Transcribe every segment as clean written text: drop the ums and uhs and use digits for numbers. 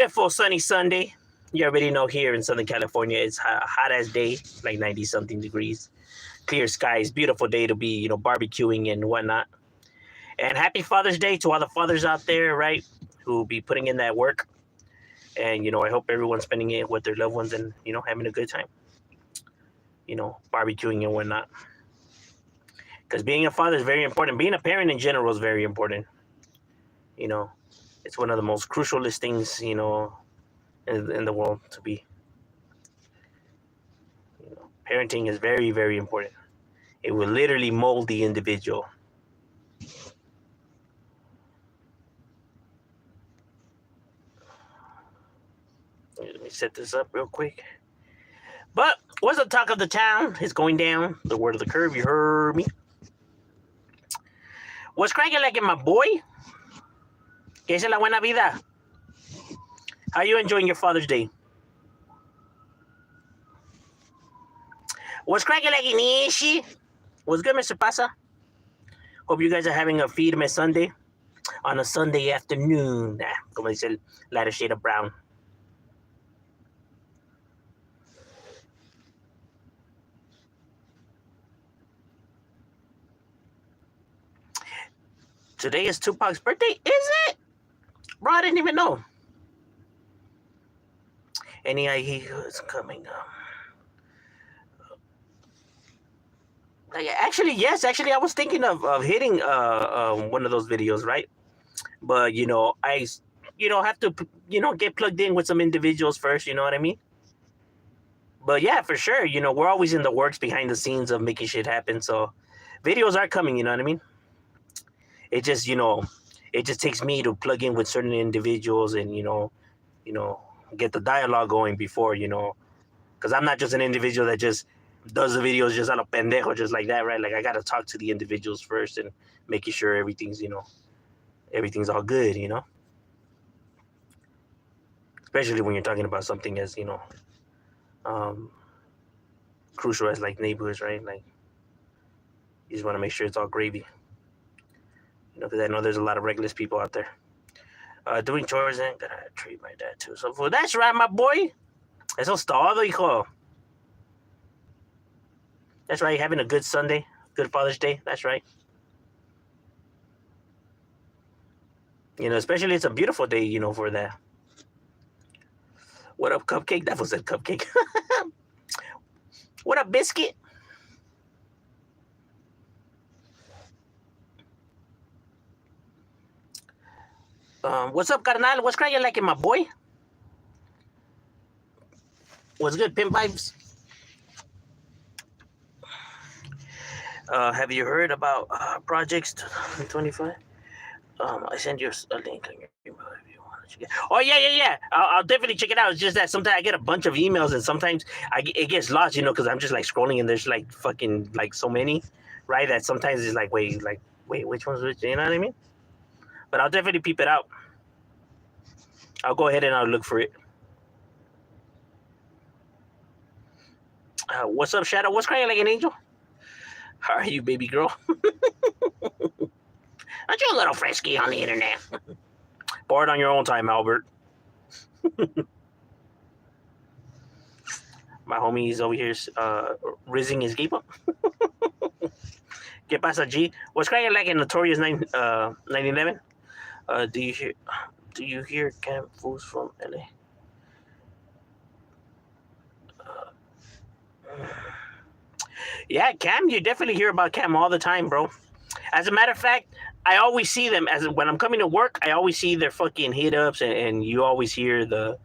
Beautiful sunny Sunday. You already know here in Southern California, it's a hot as day, like 90 something degrees. Clear skies, beautiful day to be, barbecuing and whatnot. And happy Father's Day to all the fathers out there, right? Who will be putting in that work. And, I hope everyone's spending it with their loved ones and, having a good time, barbecuing and whatnot. Because being a father is very important. Being a parent in general is very important. You know, it's one of the most crucialest things, in the world to be. Parenting is very, very important. It will literally mold the individual. Let me set this up real quick. But what's the talk of the town? It's going down. The word of the curve. You heard me. What's cracking like in my boy? ¿Qué es la buena vida? How are you enjoying your Father's Day? What's cracking like in Ishi? What's good, Mr. Pasa? Hope you guys are having a feed me Sunday on a Sunday afternoon. Como dice el lighter shade of brown. Today is Tupac's birthday? Is it? Bro, I didn't even know. Any idea who's coming up? Actually, yes. Actually, I was thinking of hitting one of those videos, right? But I have to get plugged in with some individuals first. You know what I mean? But yeah, for sure. We're always in the works behind the scenes of making shit happen. So videos are coming. You know what I mean? It just it just takes me to plug in with certain individuals and get the dialogue going before because I'm not just an individual that just does the videos just a lo pendejo, just like that, right? Like I gotta talk to the individuals first and making sure everything's all good, especially when you're talking about something as crucial as like neighborhoods, right? Like you just want to make sure it's all gravy, because I know there's a lot of reckless people out there. Doing chores and gonna treat my dad too. So that's right, my boy. Eso es todo, hijo. That's right. Having a good Sunday, good Father's Day. That's right. Especially it's a beautiful day, for that. What up, Cupcake? That was a Cupcake. What up, Biscuit? What's up, carnal? What's cracking like in my boy? What's good, Pimp Vibes? Have you heard about projects 2025? I send you a link on your email if you want to check it. Oh yeah. I'll definitely check it out. It's just that sometimes I get a bunch of emails and sometimes it gets lost, because I'm just like scrolling and there's like fucking like so many, right? That sometimes it's like wait, which one's which? You know what I mean? But I'll definitely peep it out. I'll go ahead and I'll look for it. What's up, Shadow? What's crying like an angel? How are you, baby girl? Aren't you a little frisky on the internet? Bored on your own time, Albert. My homie's over here rizzing his gape up. ¿Qué pasa, G? What's crying like a Notorious 911? Do you hear Cam Fools from LA? Yeah, Cam, you definitely hear about Cam all the time, bro. As a matter of fact, I always see them when I'm coming to work. I always see their fucking hit ups, and you always hear the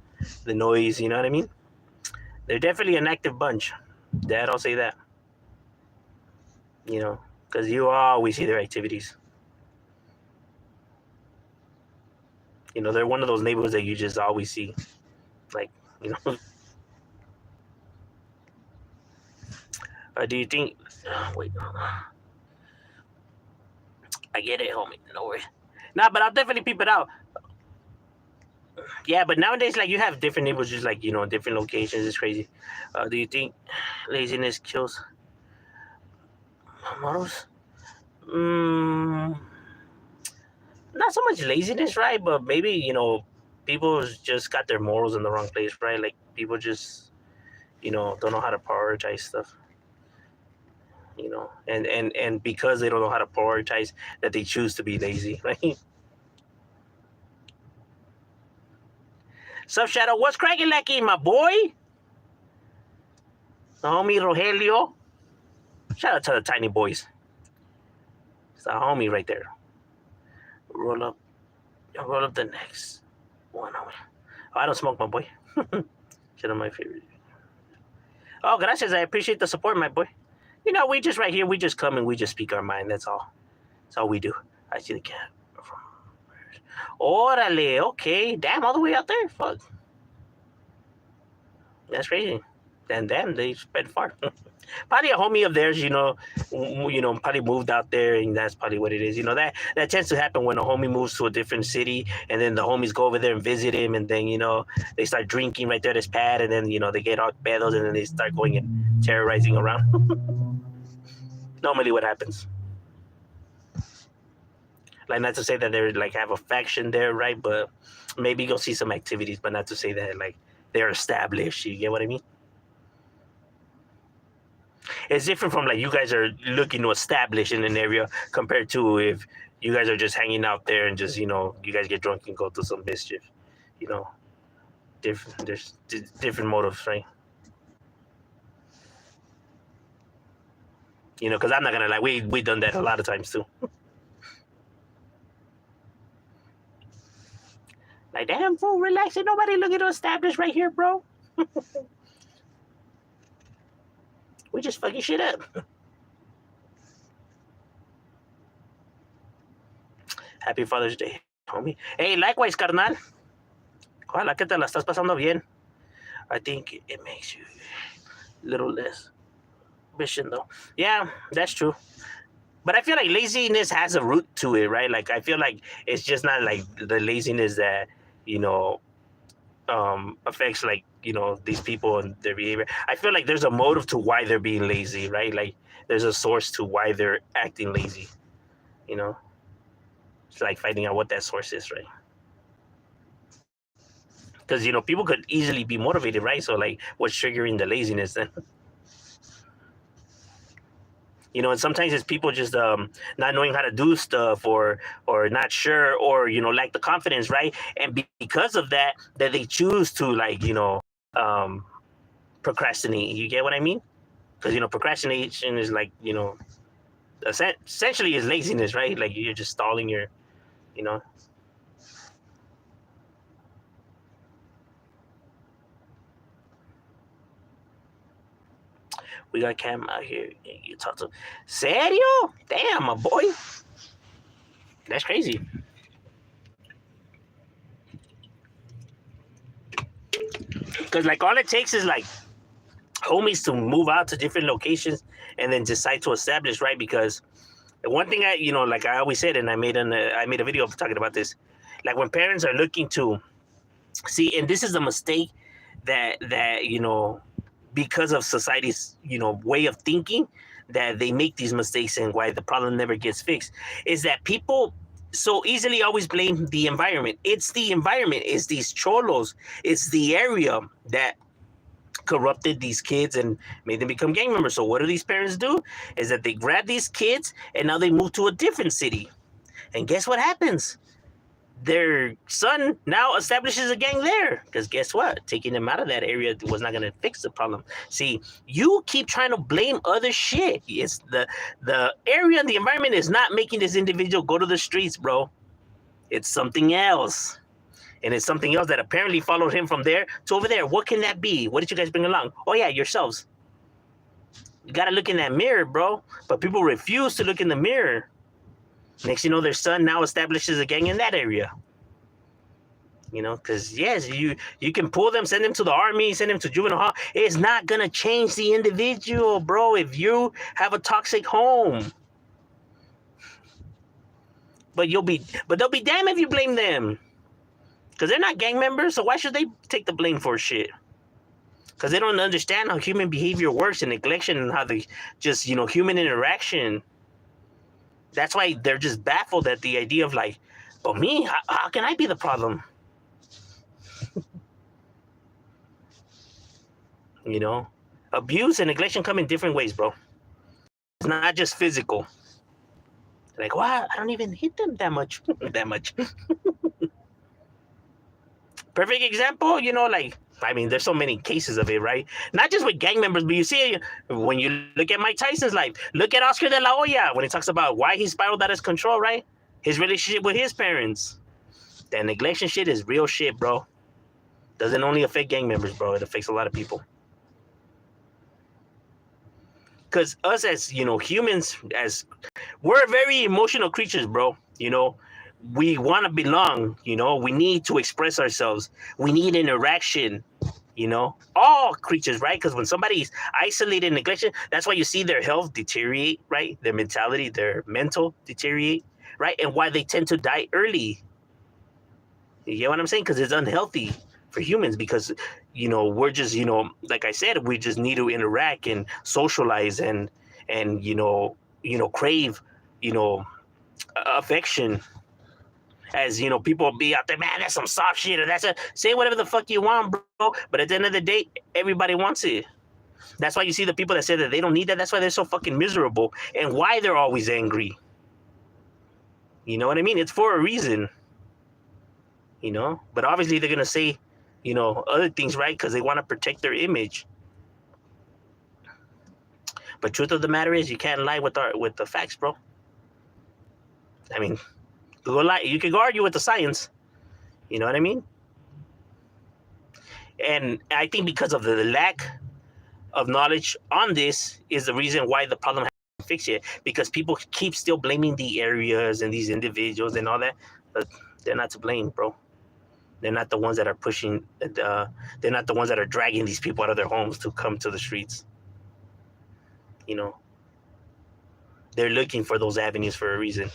noise. You know what I mean? They're definitely an active bunch. Dad, I'll say that. Because you always see their activities. They're one of those neighborhoods that you just always see. Like, do you think? Wait, I get it, homie. No worries. Nah, but I'll definitely peep it out. Yeah, but nowadays, like, you have different neighborhoods, just like, different locations. It's crazy. Do you think laziness kills models? Not so much laziness, right? But maybe, people just got their morals in the wrong place, right? Like people just, don't know how to prioritize stuff, and because they don't know how to prioritize, that they choose to be lazy, right? Sup, Shadow? What's cracking, Lecky, my boy? The homie Rogelio. Shout out to the tiny boys. It's a homie right there. Roll up the next one. Oh, I don't smoke, my boy. Shit on my favorite. Oh, gracias. I appreciate the support, my boy. We just right here. We just come and we just speak our mind. That's all. That's all we do. I see the cat. Orale. Okay. Damn, all the way out there. Fuck. That's crazy. And damn, they spread far. Probably a homie of theirs, probably moved out there, and that's probably what it is. That tends to happen when a homie moves to a different city, and then the homies go over there and visit him, and then they start drinking right there at his pad, and then they get all pedos, and then they start going and terrorizing around. Normally, what happens? Like, not to say that they're like have a faction there, right? But maybe you'll see some activities, but not to say that like they're established. You get what I mean? It's different from like you guys are looking to establish in an area compared to if you guys are just hanging out there and just you guys get drunk and go do some mischief. There's different motives, right? Because I'm not gonna lie, we done that a lot of times too. Like, damn fool, relax, ain't nobody looking to establish right here, bro. We just fucking shit up. Happy Father's Day, homie. Hey, likewise, carnal. Ojalá que te la estás pasando bien. I think it makes you a little less vision, though. Yeah, that's true. But I feel like laziness has a root to it, right? Like, I feel like it's just not like the laziness that, affects like these people and their behavior. I feel like there's a motive to why they're being lazy, right? Like there's a source to why they're acting lazy. It's like finding out what that source is, right? Because people could easily be motivated, right? So like, what's triggering the laziness then? And sometimes it's people just not knowing how to do stuff or not sure or lack the confidence, right? And because of that they choose to like procrastinate. You get what I mean? Because procrastination is like essentially is laziness, right? Like you're just stalling your We got Cam out here. You talk to Serio? Damn, my boy. That's crazy. Because like all it takes is like homies to move out to different locations and then decide to establish, right? Because the one thing I like I always said, and I made a video talking about this, like when parents are looking to see, and this is a mistake that because of society's way of thinking, that they make these mistakes and why the problem never gets fixed, is that people so easily always blame the environment. It's the environment, it's these cholos, it's the area that corrupted these kids and made them become gang members. So what do these parents do? Is that they grab these kids and now they move to a different city, and guess what happens? Their son now establishes a gang there, because guess what? Taking them out of that area was not going to fix the problem. See, you keep trying to blame other shit. It's the area and the environment is not making this individual go to the streets, bro. It's something else. And it's something else that apparently followed him from there to over there. What can that be? What did you guys bring along? Oh yeah, yourselves. You got to look in that mirror, bro. But people refuse to look in the mirror. Next, their son now establishes a gang in that area. Because yes, you can pull them, send them to the army, send them to juvenile hall. It's not gonna change the individual, bro. If you have a toxic home, but they'll be damned if you blame them, because they're not gang members. So why should they take the blame for shit? Because they don't understand how human behavior works and neglection and how they just human interaction. That's why they're just baffled at the idea of like, but me, how can I be the problem? You know, abuse and neglection come in different ways, bro. It's not just physical. Like, wow, I don't even hit them that much. That much. Perfect example, like, I mean, there's so many cases of it, right? Not just with gang members, but you see when you look at Mike Tyson's life, look at Oscar de la Hoya when he talks about why he spiraled out of control, right? His relationship with his parents. That neglection shit is real shit, bro. Doesn't only affect gang members, bro. It affects a lot of people. Because us as, humans, as we're very emotional creatures, bro. We want to belong, we need to express ourselves. We need interaction, all creatures, right? Because when somebody's isolated, neglected, that's why you see their health deteriorate, right? Their mentality, their mental deteriorate, right? And why they tend to die early. You get what I'm saying? Because it's unhealthy for humans because, we're just, like I said, we just need to interact and socialize and crave, affection. As people be out there, man, that's some soft shit, or say whatever the fuck you want, bro. But at the end of the day, everybody wants it. That's why you see the people that say that they don't need that. That's why they're so fucking miserable and why they're always angry. You know what I mean? It's for a reason. But obviously they're gonna say, other things, right? Because they want to protect their image. But truth of the matter is, you can't lie with the facts, bro. I mean, you can go argue with the science. You know what I mean? And I think because of the lack of knowledge on this is the reason why the problem hasn't been fixed yet. Because people keep still blaming the areas and these individuals and all that. But they're not to blame, bro. They're not the ones that are pushing. They're not the ones that are dragging these people out of their homes to come to the streets. They're looking for those avenues for a reason.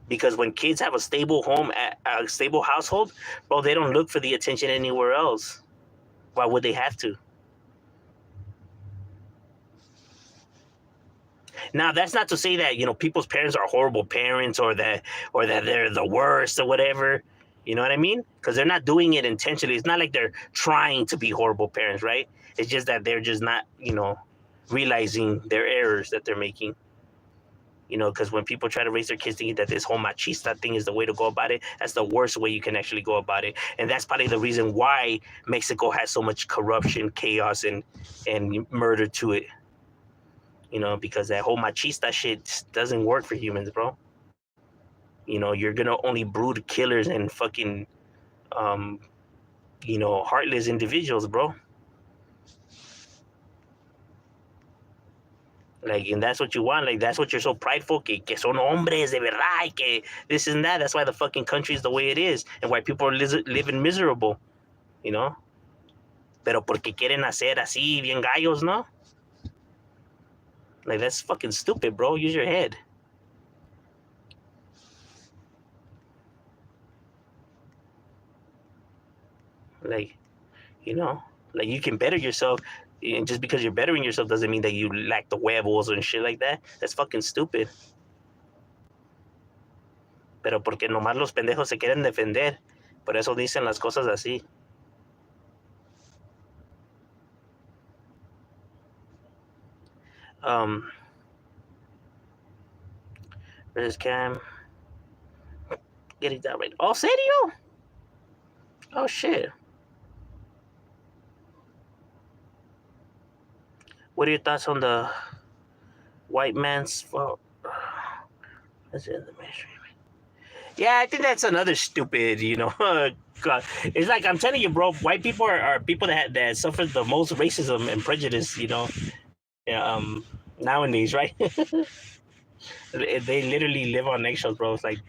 Because when kids have a stable home, a stable household, bro, they don't look for the attention anywhere else. Why would they have to? Now, that's not to say that, people's parents are horrible parents or that they're the worst or whatever. You know what I mean? Because they're not doing it intentionally. It's not like they're trying to be horrible parents, right? It's just that they're just not, realizing their errors that they're making. Because when people try to raise their kids thinking that this whole machista thing is the way to go about it, that's the worst way you can actually go about it. And that's probably the reason why Mexico has so much corruption, chaos, and murder to it. Because that whole machista shit doesn't work for humans, bro. You're going to only brood killers and fucking, heartless individuals, bro. Like, and that's what you want. Like, that's what you're so prideful, que son hombres de verdad, que this and that. That's why the fucking country is the way it is, and why people are living miserable, Pero porque quieren hacer así, bien gallos, ¿no? Like, that's fucking stupid, bro. Use your head. Like, like you can better yourself. And just because you're bettering yourself doesn't mean that you lack the huevos and shit like that. That's fucking stupid. Pero porque nomás los pendejos se quieren defender. Por eso dicen las cosas así. Where's Cam? Getting that right. Oh, serio? Oh, shit. What are your thoughts on the white man's fault? That's in the mainstream. Yeah, I think that's another stupid, God. It's like I'm telling you, bro. White people are people that suffer the most racism and prejudice, nowadays, right? They literally live on eggshells, bro. It's like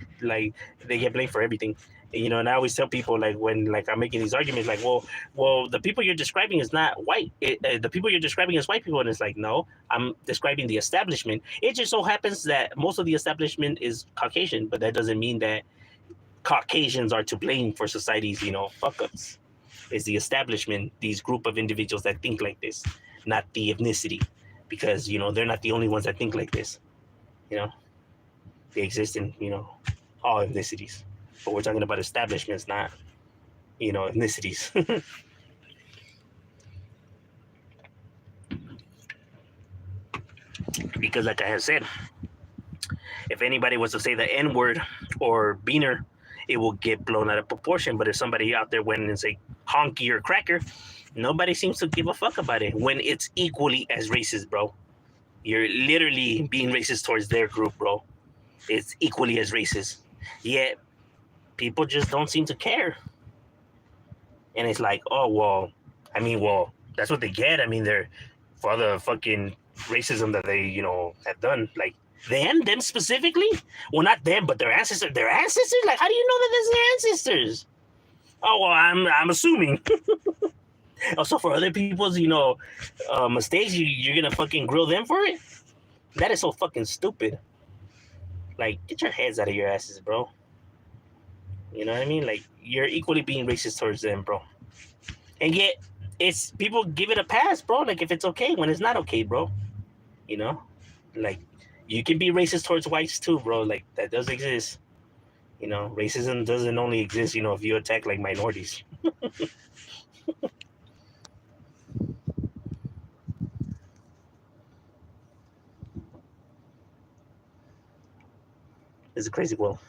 they get blamed for everything. And I always tell people, like, when like I'm making these arguments, like, well, the people you're describing is not white. The people you're describing is white people, and it's like, no, I'm describing the establishment. It just so happens that most of the establishment is Caucasian, but that doesn't mean that Caucasians are to blame for society's, fuck ups. It's the establishment, these group of individuals that think like this, not the ethnicity, because they're not the only ones that think like this. They exist in all ethnicities. But we're talking about establishments, not ethnicities. Because like I have said, if anybody was to say the N word or beaner, it will get blown out of proportion. But if somebody out there went and say honky or cracker, nobody seems to give a fuck about it when it's equally as racist, bro. You're literally being racist towards their group, bro. It's equally as racist. Yet people just don't seem to care. And it's like, oh, well, I mean, well, that's what they get. I mean, they're for the fucking racism that they, have done. Like, them specifically? Well, not them, but their ancestors. Their ancestors? Like, how do you know that that's their ancestors? Oh, well, I'm assuming. Also, for other people's, mistakes, you're gonna fucking grill them for it? That is so fucking stupid. Like, get your heads out of your asses, bro. You know what I mean? Like, you're equally being racist towards them, bro. And yet, it's people give it a pass, bro. Like, if it's okay when it's not okay, bro. Like, you can be racist towards whites too, bro. Like, that does exist. Racism doesn't only exist, if you attack like minorities. It's a crazy world.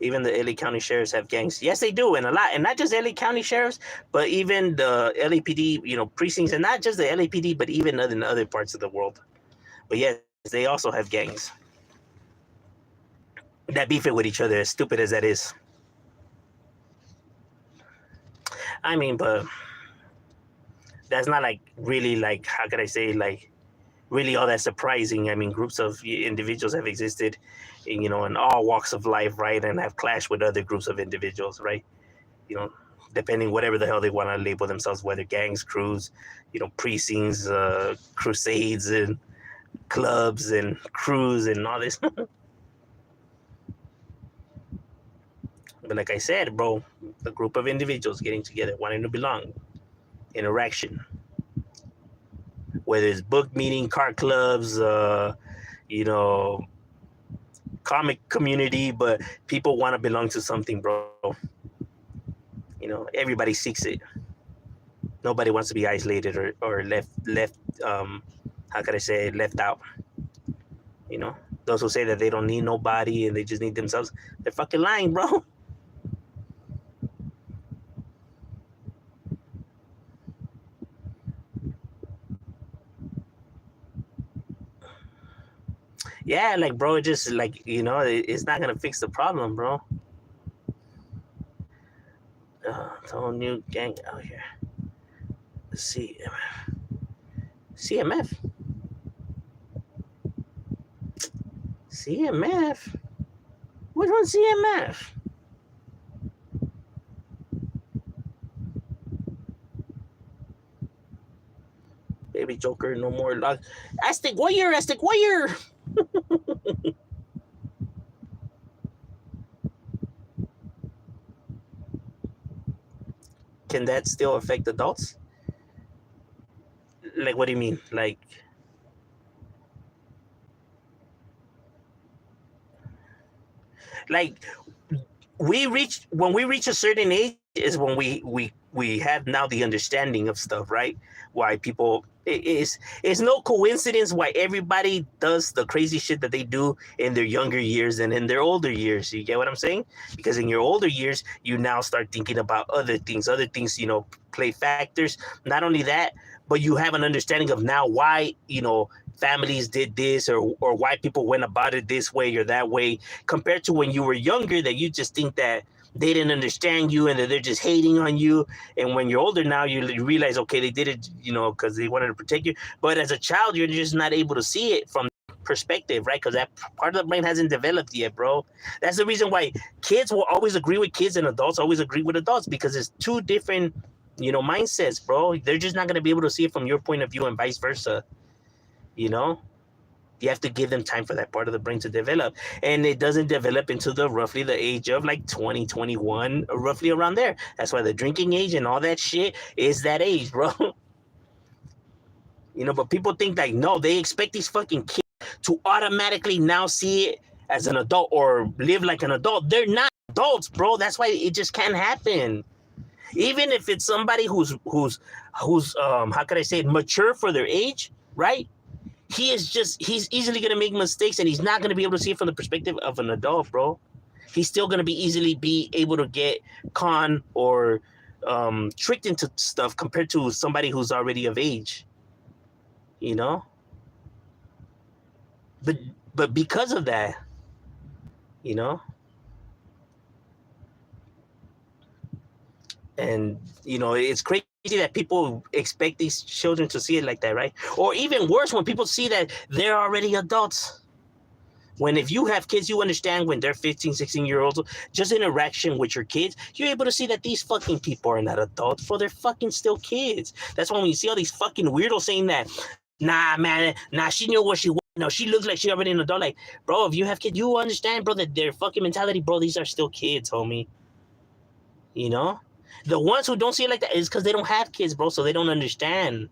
Even the LA County sheriffs have gangs. Yes, they do, and a lot. And not just LA County sheriffs, but even the LAPD, precincts, and not just the LAPD, but even in other parts of the world. But yes, they also have gangs that beef it with each other, as stupid as that is. I mean, but that's not like really like, how could I say, like really all that surprising. I mean, groups of individuals have existed, in all walks of life, right? And have clashed with other groups of individuals, right? Depending whatever the hell they want to label themselves, whether gangs, crews, precincts, crusades, and clubs and crews and all this. But like I said, bro, a group of individuals getting together, wanting to belong, interaction, whether it's book meeting, car clubs, comic community, but people want to belong to something, bro. Everybody seeks it. Nobody wants to be isolated or left how could I say, left out. Those who say that they don't need nobody and they just need themselves, they're fucking lying, bro. Yeah, like, bro, it just like, it's not gonna fix the problem, bro. Whole new gang out here. CMF. Which one's CMF? Baby Joker, no more luck. Aztec Warrior. Can that still affect adults? Like, what do you mean? Like, when we reach a certain age is when we have now the understanding of stuff, right? Why people, it's no coincidence why everybody does the crazy shit that they do in their younger years and in their older years. You get what I'm saying? Because in your older years, you now start thinking about other things, play factors. Not only that, but you have an understanding of now why, families did this or why people went about it this way or that way, compared to when you were younger, that you just think that they didn't understand you and that they're just hating on you. And when you're older now, you realize, okay, they did it, because they wanted to protect you. But as a child, you're just not able to see it from perspective, right? Because that part of the brain hasn't developed yet, bro. That's the reason why kids will always agree with kids and adults always agree with adults, because it's two different, mindsets, bro. They're just not going to be able to see it from your point of view and vice versa. You have to give them time for that part of the brain to develop, and it doesn't develop until roughly the age of like 20, 21, roughly around there. That's why the drinking age and all that shit is that age, bro. But people think like, no, they expect these fucking kids to automatically now see it as an adult or live like an adult. They're not adults, bro. That's why it just can't happen. Even if it's somebody who's how could I say it, mature for their age, right? he's easily gonna make mistakes, and he's not gonna be able to see it from the perspective of an adult, bro. He's still gonna be able to get conned or tricked into stuff compared to somebody who's already of age, you know. But because of that, you know, and you know, it's crazy that people expect these children to see it like that, right? Or even worse, when people see that they're already adults. When if you have kids, you understand when they're 15, 16-year-olds, just interaction with your kids, you're able to see that these fucking people are not adults, for they're fucking still kids. That's when you see all these fucking weirdos saying that, nah, man, nah, she knew what she was. No, she looks like she already an adult. Like, bro, if you have kids, you understand, bro, that their fucking mentality, bro, these are still kids, homie. You know? The ones who don't see it like that is because they don't have kids, bro, so they don't understand.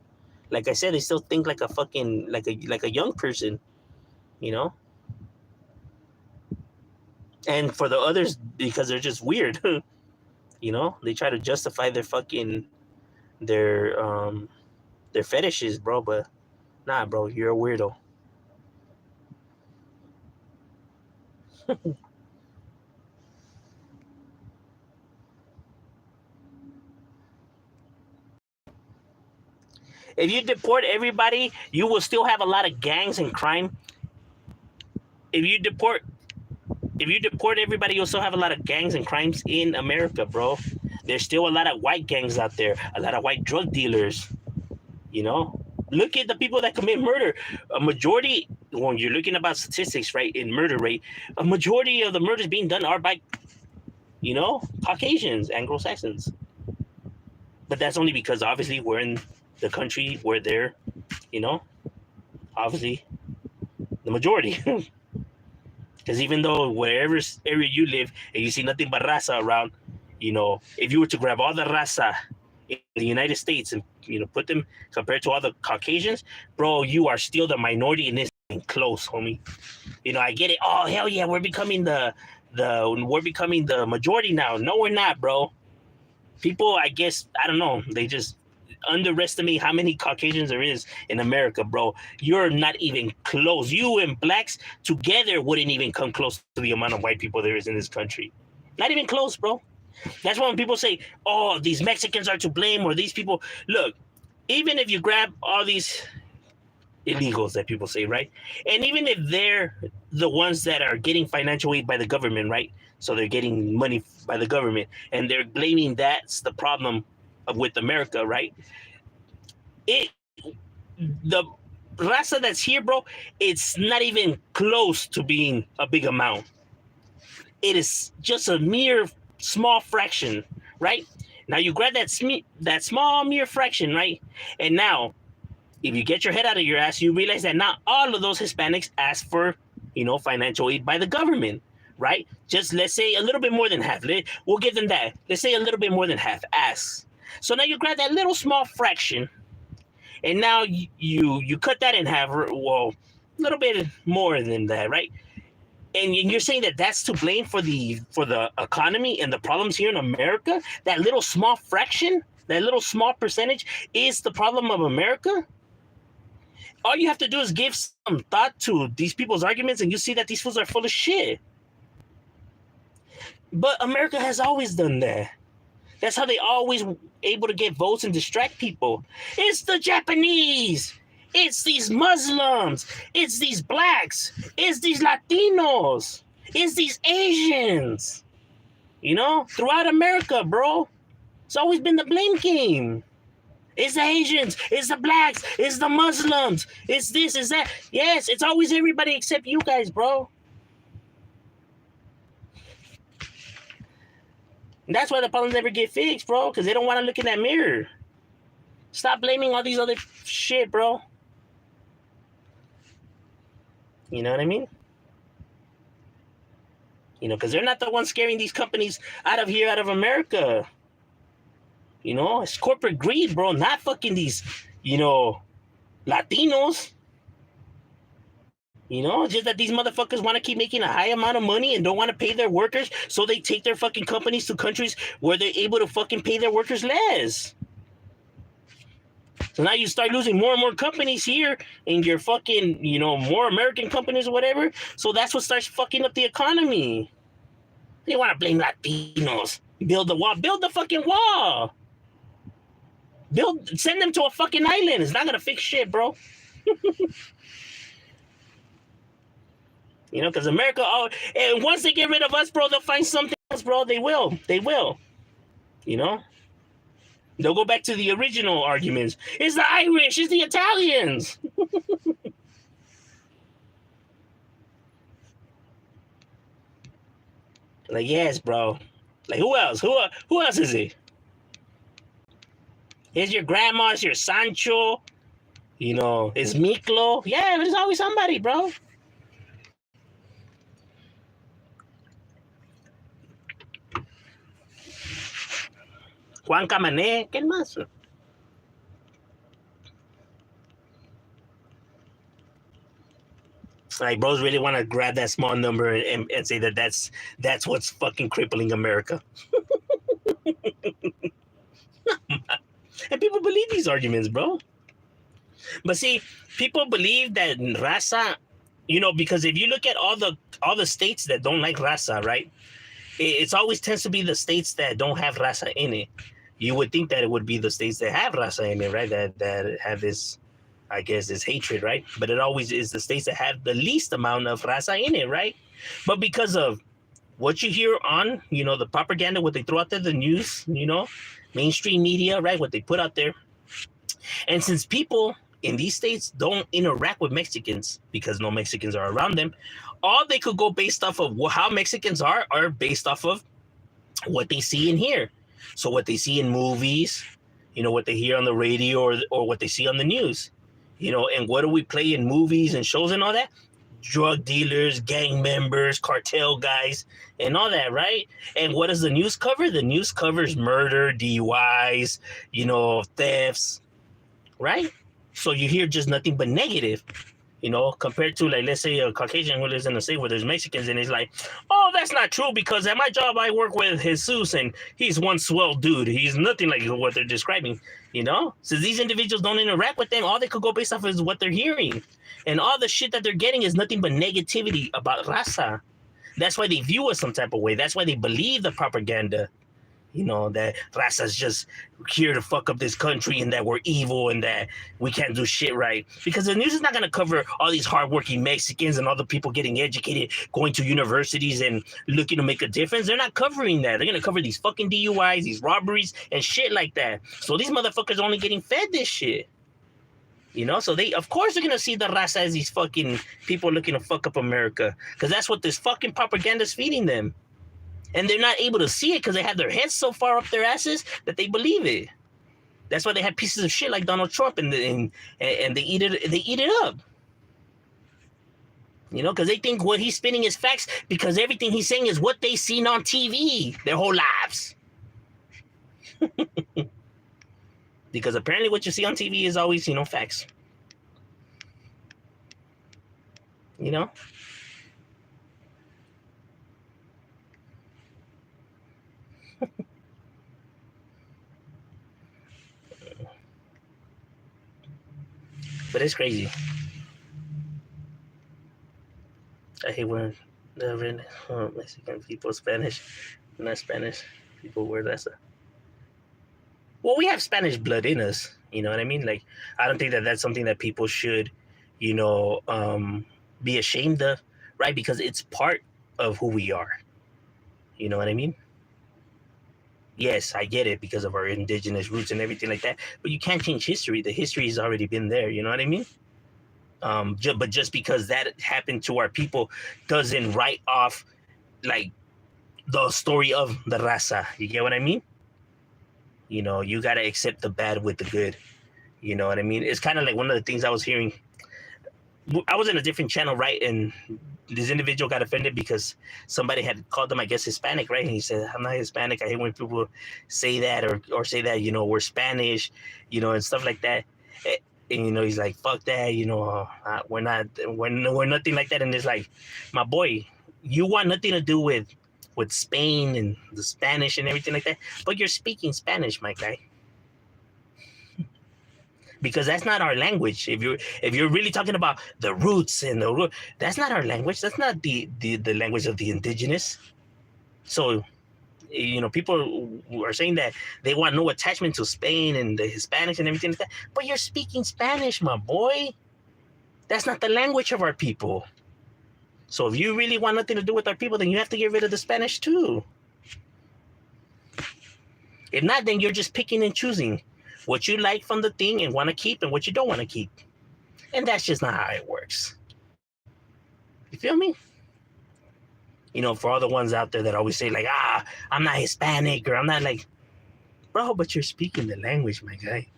Like I said, they still think like a fucking, like a young person, you know? And for the others, because they're just weird, you know, they try to justify their fucking their fetishes, bro. But nah, bro, you're a weirdo. If you deport everybody, you will still have a lot of gangs and crime. If you deport everybody, you'll still have a lot of gangs and crimes in America, bro. There's still a lot of white gangs out there, a lot of white drug dealers. You know, look at the people that commit murder. A majority, when you're looking about statistics, right, in murder rate, a majority of the murders being done are by, you know, Caucasians, Anglo-Saxons. But that's only because obviously we're in the country where they're, you know, obviously the majority. Because even though wherever area you live and you see nothing but raza around, you know, if you were to grab all the raza in the United States and, you know, put them compared to all the Caucasians, bro, you are still the minority in this close, homie. You know, I get it. Oh, hell yeah, we're becoming the majority now. No, we're not, bro. People, I guess, I don't know, they just underestimate how many Caucasians there is in America, bro. You're not even close. You and blacks together wouldn't even come close to the amount of white people there is in this country. Not even close, bro. That's why when people say, oh, these Mexicans are to blame, or these people, look, even if you grab all these illegals that people say, right? And even if they're the ones that are getting financial aid by the government, right? So they're getting money by the government, and they're blaming that's the problem with America, right? The raza that's here, bro, it's not even close to being a big amount. It is just a mere small fraction, right? Now you grab that small mere fraction, right? And now, if you get your head out of your ass, you realize that not all of those Hispanics ask for, you know, financial aid by the government, right? Just let's say a little bit more than half. We'll give them that. Let's say a little bit more than half asks. So now you grab that little small fraction, and now you cut that in half. Well, a little bit more than that, right? And you're saying that that's to blame for the economy and the problems here in America? That little small fraction, that little small percentage is the problem of America? All you have to do is give some thought to these people's arguments, and you see that these fools are full of shit. But America has always done that. That's how they always able to get votes and distract people. It's the Japanese. It's these Muslims. It's these blacks. It's these Latinos. It's these Asians. You know, throughout America, bro. It's always been the blame game. It's the Asians. It's the blacks. It's the Muslims. It's this, it's that. Yes, it's always everybody except you guys, bro. And that's why the problems never get fixed, bro, because they don't want to look in that mirror. Stop blaming all these other shit, bro. You know what I mean? You know, because they're not the ones scaring these companies out of here, out of America. You know, it's corporate greed, bro, not fucking these, you know, Latinos. You know, just that these motherfuckers want to keep making a high amount of money and don't want to pay their workers, so they take their fucking companies to countries where they're able to fucking pay their workers less. So now you start losing more and more companies here in your fucking, more American companies or whatever. So that's what starts fucking up the economy. They want to blame Latinos. Build the wall. Build the fucking wall. Send them to a fucking island. It's not going to fix shit, bro. Because America, and once they get rid of us, bro, they'll find something else, bro. They will. They'll go back to the original arguments. It's the Irish, it's the Italians. Like, yes, bro. Like, who else? Who else is it? Here's your grandma, it's your Sancho. It's Miklo. Yeah, there's always somebody, bro. Juan Camané, ¿qué más? Like, bros really want to grab that small number and say that that's what's fucking crippling America. And people believe these arguments, bro. But see, people believe that raza, because if you look at all the states that don't like raza, right? It's always tends to be the states that don't have raza in it. You would think that it would be the states that have raza in it, right? That have this, I guess, this hatred, right? But it always is the states that have the least amount of raza in it, right? But because of what you hear on, the propaganda, what they throw out there, the news, mainstream media, right? What they put out there. And since people in these states don't interact with Mexicans because no Mexicans are around them, all they could go based off of how Mexicans are based off of what they see and hear. So what they see in movies, what they hear on the radio or what they see on the news, and what do we play in movies and shows and all that? Drug dealers, gang members, cartel guys, and all that, right? And what does the news cover? The news covers murder, DUIs, thefts, right? So you hear just nothing but negative, compared to, like, let's say a Caucasian who lives in the state where there's Mexicans, and he's like, oh, that's not true because at my job I work with Jesus and he's one swell dude. He's nothing like what they're describing, So these individuals don't interact with them. All they could go based off is what they're hearing. And all the shit that they're getting is nothing but negativity about raza. That's why they view us some type of way. That's why they believe the propaganda. That raza's just here to fuck up this country and that we're evil and that we can't do shit right. Because the news is not going to cover all these hardworking Mexicans and all the people getting educated, going to universities and looking to make a difference. They're not covering that. They're going to cover these fucking DUIs, these robberies and shit like that. So these motherfuckers are only getting fed this shit. So they, of course, they're going to see the raza as these fucking people looking to fuck up America. Because that's what this fucking propaganda is feeding them. And they're not able to see it because they have their heads so far up their asses that they believe it. That's why they have pieces of shit like Donald Trump and they eat it. They eat it up. Because they think what he's spinning is facts because everything he's saying is what they've seen on TV their whole lives. Because apparently what you see on TV is always, facts. But it's crazy. I hate when the Mexican people, not Spanish people wear that stuff. Well, we have Spanish blood in us. You know what I mean? Like, I don't think that that's something that people should, be ashamed of, right? Because it's part of who we are. You know what I mean? Yes, I get it because of our indigenous roots and everything like that. But you can't change history. The history has already been there. You know what I mean? But just because that happened to our people doesn't write off, like, the story of the raza. You get what I mean? You got to accept the bad with the good. You know what I mean? It's kind of like one of the things I was hearing. I was in a different channel, right? And this individual got offended because somebody had called them, I guess, Hispanic, right? And he said, I'm not Hispanic. I hate when people say that or say that, we're Spanish, and stuff like that. And, he's like, fuck that, we're nothing like that. And it's like, my boy, you want nothing to do with Spain and the Spanish and everything like that, but you're speaking Spanish, my guy. because that's not our language. If you're really talking about the roots and the root, that's not our language. That's not the language of the indigenous. So, people are saying that they want no attachment to Spain and the Hispanics and everything like that. But you're speaking Spanish, my boy. That's not the language of our people. So if you really want nothing to do with our people, then you have to get rid of the Spanish too. If not, then you're just picking and choosing what you like from the thing and want to keep and what you don't want to keep. And that's just not how it works. You feel me? For all the ones out there that always say like, I'm not Hispanic, or I'm not like, bro, but you're speaking the language, my guy.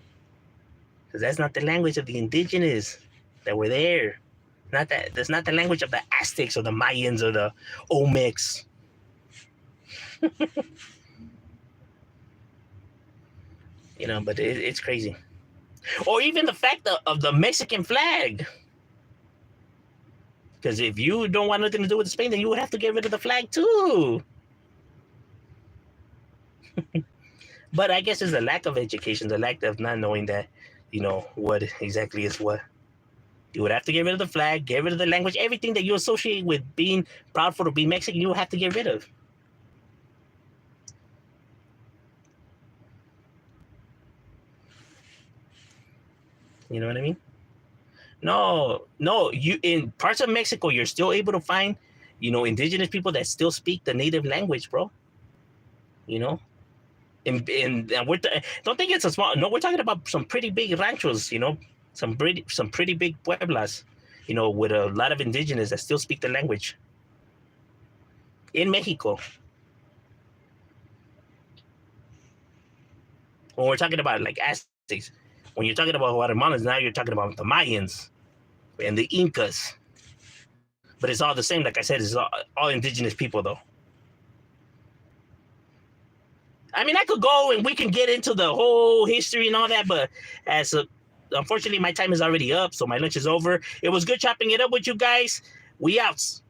Because that's not the language of the indigenous that were there. That's not the language of the Aztecs or the Mayans or the Olmecs. But it's crazy. Or even the fact of the Mexican flag. Because if you don't want nothing to do with Spain, then you would have to get rid of the flag too. But I guess it's the lack of education, the lack of not knowing that, what exactly is what. You would have to get rid of the flag, get rid of the language, everything that you associate with being proud for to be Mexican, you would have to get rid of. You know what I mean? No, you in parts of Mexico, you're still able to find, indigenous people that still speak the native language, bro. And don't think it's a small. No, we're talking about some pretty big ranchos. Some pretty big pueblas. With a lot of indigenous that still speak the language. In Mexico. When we're talking about like Aztecs, when you're talking about Guatemalans, now you're talking about the Mayans and the Incas. But it's all the same. Like I said, it's all indigenous people, though. I mean, I could go and we can get into the whole history and all that, but unfortunately, my time is already up, so my lunch is over. It was good chopping it up with you guys. We out.